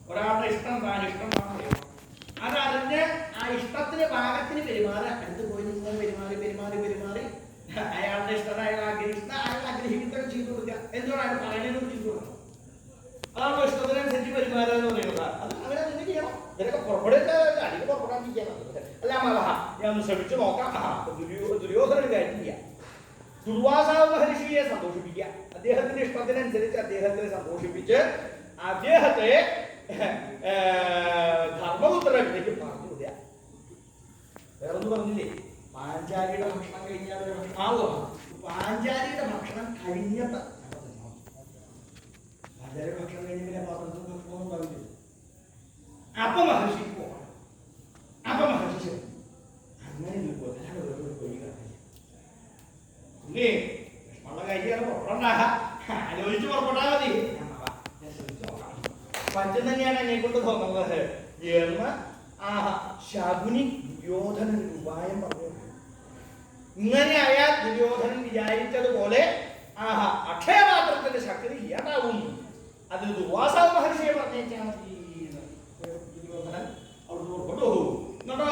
ഒരാളുടെ ഇഷ്ടം താൻ ഇഷ്ടമാണെന്ന് അതറിഞ്ഞ് ആ ഇഷ്ടത്തിന് പാകത്തിന് പെരുമാറി അടുത്ത് പോയി നിന്ന് പെരുമാറി പെരുമാറി പെരുമാറി അയാളുടെ ഇഷ്ടം അയാൾ ആഗ്രഹിക്കുന്ന അയാൾ ആഗ്രഹിക്കുന്നത് ചെയ്തു കൊടുക്കുക. എന്തുകൊണ്ട് അയാൾ പറയുന്നത് ചെയ്തു കൊടുക്കണം. അതാണ് ഇഷ്ടത്തിനനുസരിച്ച് പെരുമാറുക എന്ന് പറയുന്നത്. അത് അങ്ങനെ തന്നെ ചെയ്യണം. ഇതിനൊക്കെ പുറപ്പെടുക അടിക്ക് പുറപ്പെടാണ്ടിരിക്കണം. അല്ല മലഹ ഞാൻ ഒന്ന് ശ്രമിച്ചു നോക്കാം. ദുര്യോധന കാര്യം ചെയ്യാം. ദുർവാസാവ് മഹർഷിയെ സന്തോഷിപ്പിക്കുക. അദ്ദേഹത്തിന്റെ ഇഷ്ടത്തിനനുസരിച്ച് അദ്ദേഹത്തെ സന്തോഷിപ്പിച്ച് അദ്ദേഹത്തെ ധർമ്മപുത്രനിലേക്ക് പറഞ്ഞു വിടുക. വേറൊന്നും പറഞ്ഞില്ലേ? പാഞ്ചാലിയുടെ ഭക്ഷണം കഴിഞ്ഞാൽ പാഞ്ചാലിയുടെ ഭക്ഷണം കഴിഞ്ഞിട്ട് പാഞ്ചാലിയുടെ ഭക്ഷണം കഴിഞ്ഞ പാത്രത്തിൽ ഭക്ഷണം ഉണ്ടാവില്ല. അപ്പൊ മഹർഷി പോകണം. അപ്പൊ മഹർഷി അങ്ങനെ വിഷമുള്ള കാര്യമാണ്. പുറപ്പെടണ്ട, ആലോചിച്ച് പുറപ്പെട്ടാൽ മതി. പറ്റും തന്നെയാണ് എന്നെ കൊണ്ട് തോന്നുന്നത് എന്ന് ആ ശകുനി ദുര്യോധനൻ ഉപായം പറഞ്ഞു. ഇങ്ങനെ ആയാൽ ദുര്യോധനൻ വിചാരിച്ചതുപോലെ അക്ഷയപാത്രത്തിന്റെ ശക്തി ഇല്ലാതാവും. അത് ദുർവാസ മഹർഷിയെ പറഞ്ഞേച്ചാൽ മതി. ദുര്യോധനൻ അവിടുന്ന് പുറപ്പെട്ടു. എന്നിട്ടോ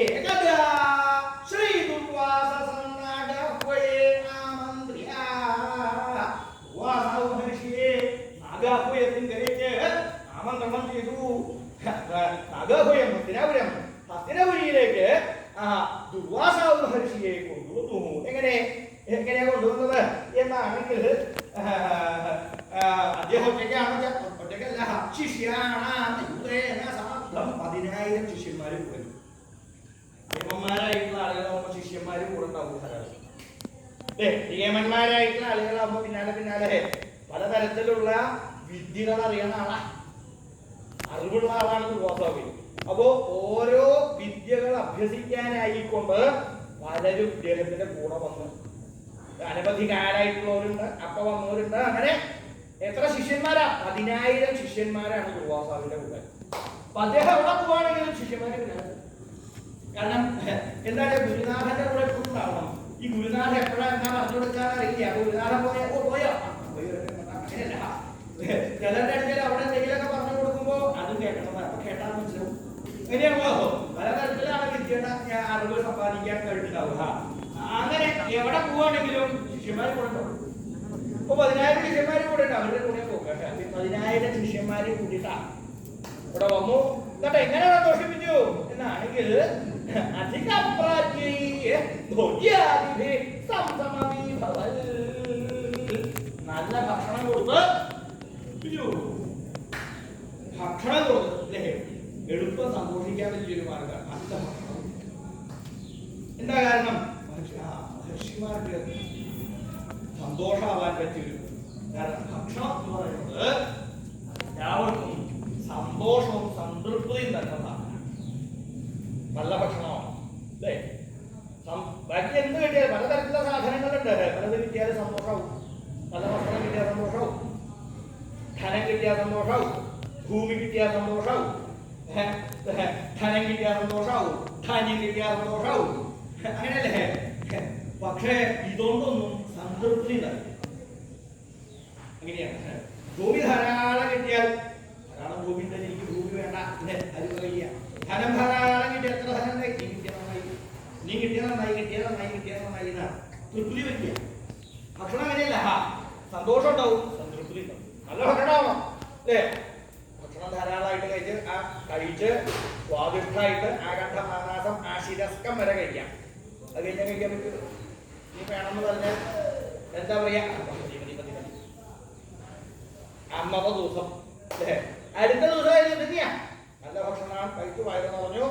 ഏകദാ ശ്രീ ദുർവാസ മഹർഷിയെ നാഗാഹുയത്തിങ്കലേക്ക് ആമന്ത്രണം ചെയ്തു. നാഗാഹുയം ഹസ്തിനപുരിയിലേക്ക് ദുർവാസാവ് മഹർഷിയെ കൊണ്ടുവന്നു. എങ്ങനെയാ കൊണ്ടുവന്നത് എന്നാണെങ്കിൽ അദ്ദേഹം ഒറ്റയ്ക്കല്ല, ശിഷ്യാണ്. 10,000 ശിഷ്യന്മാരും കൂടെ ദേവന്മാരായിട്ടുള്ള ആളുകളാകുമ്പോൾ ശിഷ്യന്മാരും കൂടെ ഉണ്ടാവും ധാരാളം. നിയമന്മാരായിട്ടുള്ള ആളുകളാകുമ്പോൾ പിന്നാലെ പിന്നാലെ പലതരത്തിലുള്ള വിദ്യകൾ അറിയുന്ന ആളാ, അറിവുള്ള ആളാണ് ദുർവാസാവ്. അപ്പോ ഓരോ വിദ്യകൾ അഭ്യസിക്കാനായിക്കൊണ്ട് പലരും ഇദ്ദേഹത്തിന്റെ കൂടെ വന്നു. അനവധികാരായിട്ടുള്ളവരുണ്ട്, അപ്പ വന്നവരുണ്ട്. അങ്ങനെ എത്ര ശിഷ്യന്മാരാ? 10,000 ശിഷ്യന്മാരാണ് ദുർവാസാവിന്റെ കൂടെ. അപ്പൊ അദ്ദേഹം എവിടെ പോവാണെങ്കിലും ശിഷ്യന്മാരെ വിടാറ്. കാരണം എന്താണ്, ഗുരുനാഥന്റെ കൂടെ എപ്പോഴും ഉണ്ടാവണം. ഈ ഗുരുനാഥൻ എപ്പോഴാണ് എന്താ പറഞ്ഞു കൊടുക്കാൻ അറിയില്ല. ഗുരുനാഥൻ പോയോ അങ്ങനെയല്ല. ചിലരുടെ അടുക്കൽ അവിടെ എന്തെങ്കിലുമൊക്കെ പറഞ്ഞു കൊടുക്കുമ്പോ അതും കേൾക്കണം. അപ്പൊ കേട്ടാൽ മനസ്സിലാവും. അങ്ങനെയാണോ? പലതരത്തിലാണ് വിദ്യയുടെ അറിവ് സമ്പാദിക്കാൻ കഴിഞ്ഞിട്ടുണ്ടാവുക. അങ്ങനെ എവിടെ പോവാണെങ്കിലും ശിഷ്യന്മാരെ കൂടെ ഉണ്ടാവും. ഇപ്പൊ 10,000 ശിഷ്യന്മാരെ കൂടെ ഉണ്ട്. അവരുടെ കൂടെ പോകട്ടെ. 10,000 ശിഷ്യന്മാരെ കൂട്ടിയിട്ടാ ഇവിടെ വന്നു. എന്നിട്ട് എങ്ങനെ സന്തോഷിപ്പിച്ചു എന്നാണെങ്കിൽ നല്ല ഭക്ഷണം കൊടുത്ത് അല്ലേ? എളുപ്പം സന്തോഷിക്കാൻ പറ്റിയൊരു മാർഗം നല്ല ഭക്ഷണം. എന്താ കാരണം? മഹർഷിമാർക്ക് സന്തോഷമാവാൻ പറ്റിയൊരു കാരണം ഭക്ഷണം എന്ന് പറയുന്നത് എല്ലാവർക്കും സന്തോഷവും സംതൃപ്തിയും തരുന്നതാണ്. നല്ല ഭക്ഷണമാണ് അല്ലേ? ബാക്കി എന്ത് കിട്ടിയാലും പലതരത്തിലുള്ള സാധനങ്ങളുണ്ട്. പലത് കിട്ടിയാലും സന്തോഷമാവും. നല്ല ഭക്ഷണം കിട്ടിയാൽ സന്തോഷമാവും, ധനം കിട്ടിയാൽ സന്തോഷമാവും, ഭൂമി കിട്ടിയാൽ സന്തോഷമാവും, ധനം കിട്ടിയാൽ സന്തോഷമാവും, ധാന്യം കിട്ടിയാൽ സന്തോഷമാവും. അങ്ങനെയല്ലേ? പക്ഷേ ഇതൊന്നും സംതൃപ്തി ഉണ്ടാവില്ല. അങ്ങനെയാണ്. ഭൂമി ധാരാളം കിട്ടിയാൽ ധാരാളം ഭൂമി ഉണ്ട്, എനിക്ക് ഭൂമി വേണ്ട, അത് കഴിയ. ധനം ധാരാളം കിട്ടിയ എത്ര ധനം നീ കിട്ടിയ നന്നായി, നീ കിട്ടിയ നന്നായി, കിട്ടിയ നന്നായി, കിട്ടിയ നന്നായി എന്നാണ് തൃപ്തി വരിക. ഭക്ഷണം അങ്ങനെയല്ല. സന്തോഷം ഉണ്ടാവും, സംതൃപ്തി ഉണ്ടാവും. നല്ല ഭക്ഷണം ആവണം അല്ലേ? ഭക്ഷണം ധാരാളമായിട്ട് കഴിച്ച് സ്വാദിഷ്ടമായിട്ട് ആകണ്ഠമാനാസം ആശിരസ്കം വരെ കഴിക്കാം. അത് കഴിഞ്ഞാൽ കഴിക്കാൻ പറ്റും. നീ വേണമെന്ന് പറഞ്ഞാൽ എന്താ പറയാ, അന്നത്തെ ദിവസം അല്ലേ? അടുത്ത ദിവസം തന്നെയാ നല്ല ഭക്ഷണം കഴിച്ചു വയറെന്ന് പറഞ്ഞു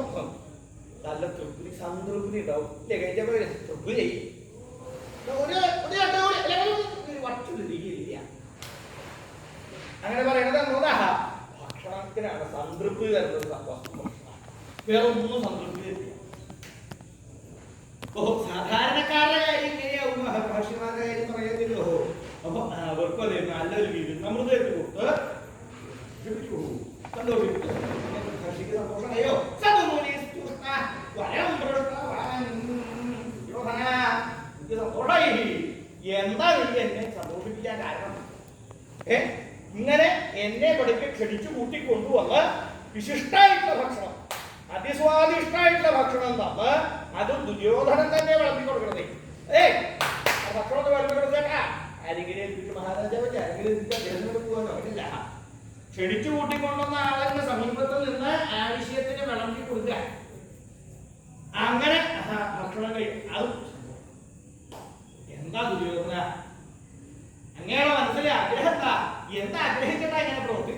നല്ല തൃപ്തി സംതൃപ്തി ഉണ്ടാവും ഇല്ലേ? കഴിച്ചപ്പോ തൃപ്തി ചെയ്യും. അങ്ങനെ പറയണത് എന്താ? ഭക്ഷണത്തിനാണ് സംതൃപ്തി തരുന്നത്. വേറെ ഒന്നും സംതൃപ്തി തരില്ല. സാധാരണക്കാരുടെ കാര്യം ഇങ്ങനെയാവും, മഹർഷിമാരുടെ കാര്യം പറയുന്നില്ലോ. അപ്പൊ അവർക്കും അതെ നല്ലൊരു വിരുന്നമൃതയൊക്കെ കൊടുത്ത് സന്തോഷിപ്പിച്ചു. മഹർഷിക്ക് സന്തോഷമായോ? സന്തോഷമായി. എന്താ നീ എന്നെ സന്തോഷിപ്പിക്കാൻ കാരണം? ഇങ്ങനെ എന്നെ ഇവിടേക്ക് ക്ഷണിച്ചു കൂട്ടിക്കൊണ്ടുവന്ന് വിശിഷ്ടായിട്ടുള്ള ഭക്ഷണം, അതിസ്വാദിഷ്ടായിട്ടുള്ള ഭക്ഷണം തന്ന് അതും ദുര്യോധനൻ തന്നെ വിളമ്പി കൊടുക്കണതേ. ഭക്ഷണം ഒന്ന് വിളമ്പി കൊടുത്തേട്ടാ. ആരെങ്കിലും ഏൽപ്പിച്ചു മഹാരാജാവ്, ആരെങ്കിലും അദ്ദേഹത്തിനോട് പോകാനോ ഇല്ല. ക്ഷണിച്ചു കൂട്ടിക്കൊണ്ടുവന്ന ആളുടെ സമീപത്ത് നിന്ന് ആവശ്യത്തിന് വിളമ്പി കൊടുക്കുക. അങ്ങനെ ഭക്ഷണം കഴിക്കും. അത് എന്താ ദുര്യോധന, അങ്ങനെയുള്ള മനസ്സിലെ ആഗ്രഹം എന്താ ആഗ്രഹിച്ചിട്ടാ ഇങ്ങനെ പ്രവർത്തിക്കുന്നത്?